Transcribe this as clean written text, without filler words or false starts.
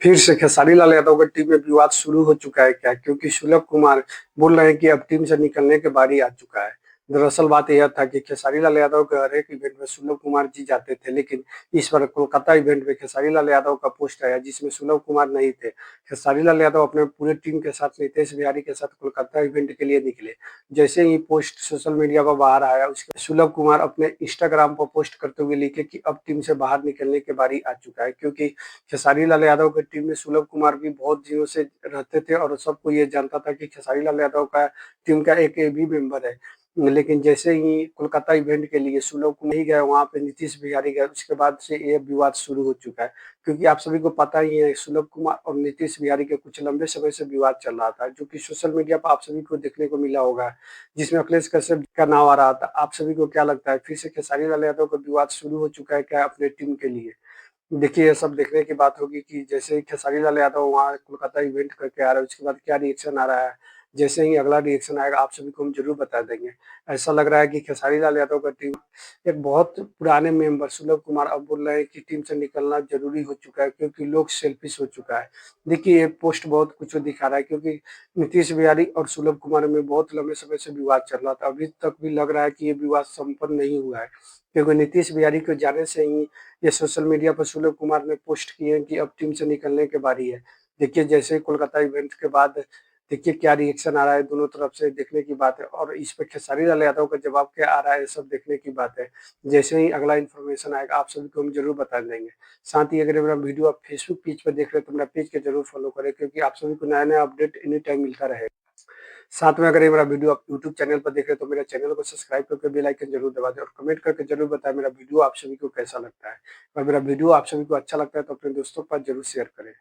फिर से खेसारी लाल यादव का टीम में विवाद शुरू हो चुका है क्या? क्योंकि सुलभ कुमार बोल रहे हैं कि अब टीम से निकलने की बारी आ चुका है। दरअसल बात यह था कि खेसारी लाल यादव के हर एक इवेंट में सुलभ कुमार जी जाते थे, लेकिन इस बार कोलकाता इवेंट में खेसारी लाल यादव का पोस्ट आया जिसमें सुलभ कुमार नहीं थे। खेसारी लाल यादव अपने पूरे टीम के साथ नीतीश बिहारी के साथ कोलकाता इवेंट के लिए निकले। जैसे ही पोस्ट सोशल मीडिया पर बाहर आया, उसके सुलभ कुमार अपने इंस्टाग्राम पर पोस्ट करते हुए लिखे कि अब टीम से बाहर निकलने की बारी आ चुका है। क्योंकि खेसारी लाल यादव की टीम में सुलभ कुमार भी बहुत दिनों से रहते थे और सबको ये जानता था कि खेसारी लाल यादव का टीम का एक ये भी मेंबर है। लेकिन जैसे ही कोलकाता इवेंट के लिए सुलभ कुमार नहीं गए, वहाँ पे नीतीश बिहारी गए, उसके बाद से ये विवाद शुरू हो चुका है। क्योंकि आप सभी को पता ही है, सुलभ कुमार और नीतीश बिहारी के कुछ लंबे समय से विवाद चल रहा था, जो कि सोशल मीडिया पर आप सभी को देखने को मिला होगा, जिसमें अखिलेश कश्यप का नाम आ रहा था। आप सभी को क्या लगता है, फिर से खेसारी लाल यादव का विवाद शुरू हो चुका है क्या अपने टीम के लिए? देखिए, ये सब देखने की बात होगी कि जैसे ही खेसारी लाल यादव वहाँ कोलकाता इवेंट करके आ रहे हैं, उसके बाद क्या रिएक्शन आ रहा है। जैसे ही अगला रिएक्शन आएगा, आप सभी को हम ज़रूर बता देंगे। ऐसा लग रहा है कि खेसारी लाल यादव का टीम एक बहुत पुराने मेंबर सुलभ कुमार अब बोल रहे हैं कि टीम से निकलना ज़रूरी हो चुका है, क्योंकि लोग सेल्फिश हो चुका है। देखिए, ये पोस्ट बहुत कुछ दिखा रहा है, क्योंकि नीतीश बिहारी और सुलभ कुमार में बहुत लंबे समय से विवाद चल रहा था। अभी तक भी लग रहा है कि ये विवाद संपन्न नहीं हुआ है, क्योंकि नीतीश बिहारी को जाने से ही ये सोशल मीडिया पर सुलभ कुमार ने पोस्ट किए हैं कि अब टीम से निकलने की बारी है। देखिए, जैसे ही कोलकाता इवेंट के बाद देखिए क्या रिएक्शन आ रहा है, दोनों तरफ से देखने की बात है और इस पे खेसारी लाल यादव का जवाब क्या आ रहा है, ये सब देखने की बात है। जैसे ही अगला इन्फॉर्मेशन आएगा, आप सभी को हम ज़रूर बता देंगे। साथ ही अगर मेरा वीडियो आप फेसबुक पेज पे देख रहे हैं, तो मेरा पेज को ज़रूर फॉलो करें, क्योंकि आप सभी को नया-नया अपडेट एनी टाइम मिलता रहेगा। साथ में अगर ये मेरा वीडियो आप यूट्यूब चैनल पर देख रहे हैं, तो मेरे चैनल को सब्सक्राइब करके बेल आइकन जरूर दबा दें और कमेंट करके जरूर बताएं मेरा वीडियो आप सभी को कैसा लगता है। और मेरा वीडियो आप सभी को अच्छा लगता है तो अपने दोस्तों के पास जरूर शेयर करें।